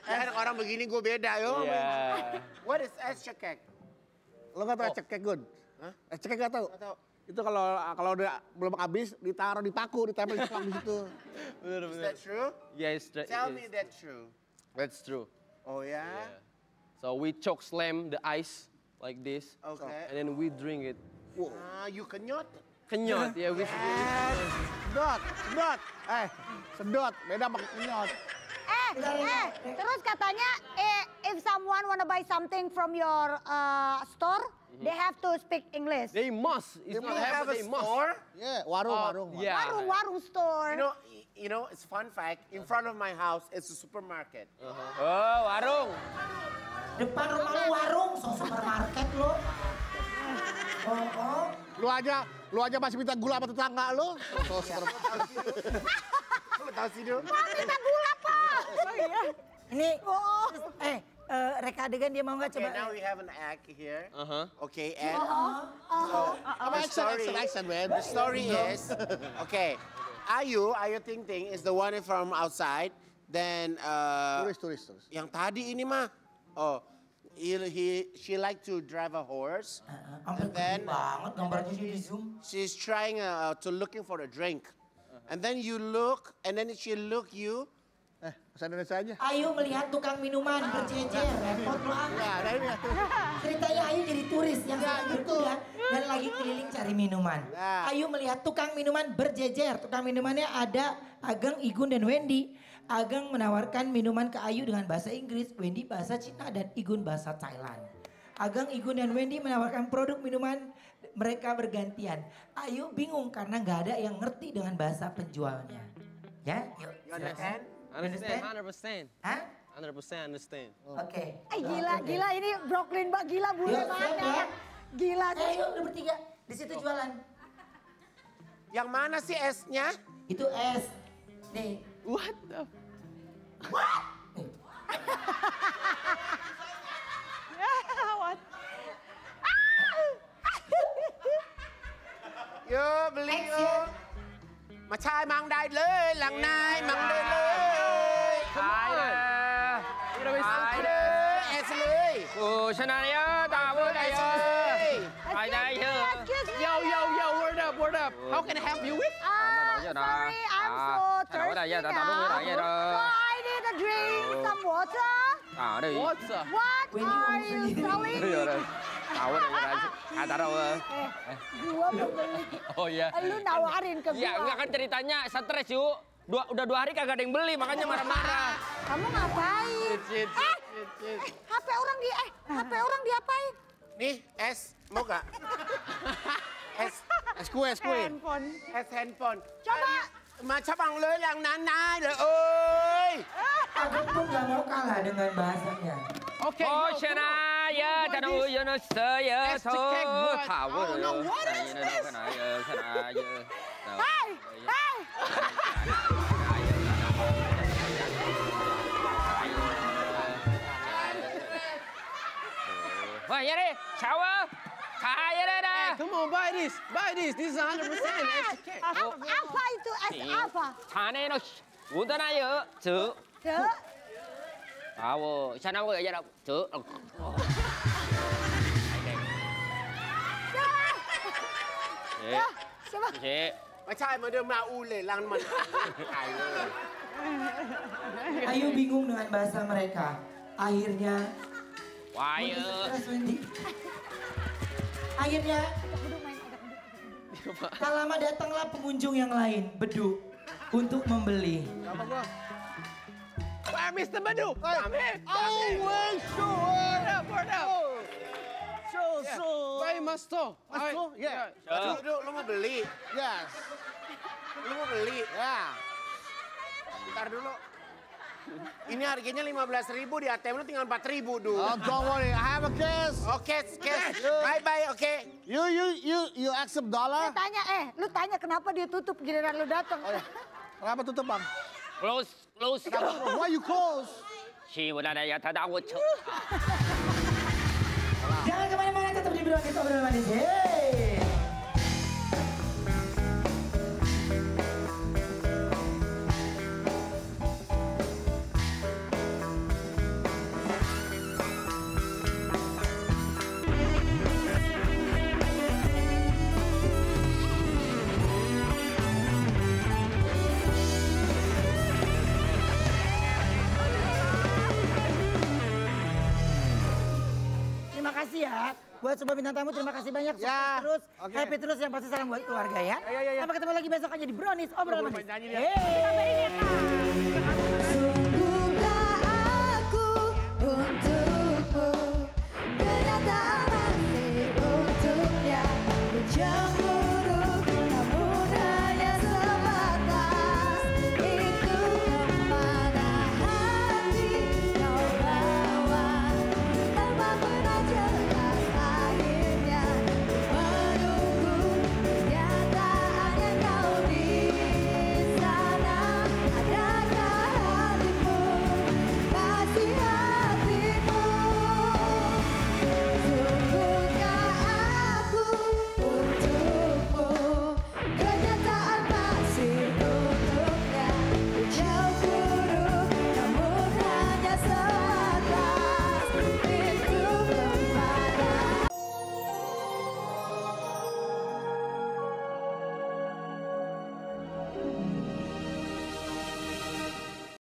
Kan orang begini gue beda yo. Yeah. What is Eschekek? Lo nggak tahu cekek good? Hah? Cekek nggak tahu? Nggak tahu. Itu kalau udah belum habis ditaruh di paku, ditempel di situ. Is that true? Yeah, it's Tell me that's true. That's true. Oh yeah? Yeah. So we choke slam the ice like this. Okay. And then we drink it. You kenyot. Kenyot, yeah, we Sedot. Sedot. Beda pakai kenyot. Terus katanya if someone wanna buy something from your store, they have to speak English. They must. It's You not have a they must. store? Yeah, warung. Yeah. Warung store. You know, it's fun fact. In front of my house, it's a supermarket. Oh, warung. Depan rumah lu warung, supermarket lu. Lu aja masih minta gula sama tetangga lu. Lu tahu sih, Du? Minta gula, Pak. Ini, reka adegan dia mau nggak coba? Okay, now we have an act here. Okay, and Action, man. the story is, okay, Ayu Ting Ting is the one from outside. Then Turis. yang tadi ini mah, she like to drive a horse. Sampai then banget gambarnya di zoom. she's trying to looking for a drink. And then you look, and then she look you. Bahasa Indonesia aja. Ayu melihat tukang minuman berjejer, repot lo ah. Ya, ada ini ya. Ceritanya Ayu jadi turis yang sedang berkuda dan lagi keliling cari minuman. Nah. Ayu melihat tukang minuman berjejer. Tukang minumannya ada Ageng, Igun, dan Wendy. Ageng menawarkan minuman ke Ayu dengan bahasa Inggris, Wendy bahasa Cina, dan Igun bahasa Thailand. Ageng, Igun, dan Wendy menawarkan produk minuman mereka bergantian. Ayu bingung karena nggak ada yang ngerti dengan bahasa penjualnya. Ya, yuk. Silakan. Understand, 100%. Hah? 100% understand. Oke. Gila ini Brooklyn Mbak gila bule Yuk, siap mana. ya. Gila sih. Ayo lu bertiga di situ jualan. Yang mana sih S-nya? Itu es. Nih. What the? What? What? Yo beli yo. มาชายมังได้เลยหลังนายมังได้เลย ขายเลย ขายเลยเอสเลย โอ้ชนะเยอะตาเวอร์ได้เยอะขายได้เยอะ Excuse me. word up how can I help you with Sorry, I'm so thirsty now. So I need a drink, some water. đây What are you selling? tahu deh tahu Gua belum beli. oh iya Lu nawarin ke gua. ya enggak kan ceritanya stres yuk udah 2 hari kagak ada yang beli makanya marah-marah. Kamu ngapain? HP orang diapain? Nih S mau gak? S kue Handphone. S handphone. Coba. มาชะบังเลยหลังนั้นนายเลยเอ้ย Ageng pun gak mau kalah dengan bahasanya. Oke, oh chana ya chana yo no se ya so tahu no what is this? Hey. Wah, ya deh, shower. Kaya deh dah. Come on, buy this. This is 100% SK. Apa itu es apa? Chane no udah na yo, cu. Cu. Tahu, chana wo ya dah, cu. Coba. ไม่ใช่มาเดินมาอูเลยหลังมันขายเลย Ayu bingung dengan bahasa mereka. Akhirnya Wah, stres, Wendy. Akhirnya tak lama datanglah pengunjung yang lain, Bedu, untuk membeli. Where Mr. Badu? Come here. Word up. Buy my store. Yeah. Lu mau beli? Yes. Lu mau beli? Ya. Bentar dulu. Ini harganya 15.000 di ATM lu tinggal 4.000 dulu. Oh, don't worry. I have a case. Oke, bye, oke. You accept dollar? Lu tanya kenapa dia tutup giliran lu datang. Kenapa tutup, Bang? Close. Why you close? Si udah ada ya tada wo cu. Jangan kemana-mana, tetap di Brownies Obrolan Manis. Hey. Terima kasih ya buat semua bintang tamu, terima kasih banyak. Sukses terus, happy terus, yang pasti salam buat keluarga ya. Sampai ketemu lagi besok aja di Brownies Obrolan Manis. Hey.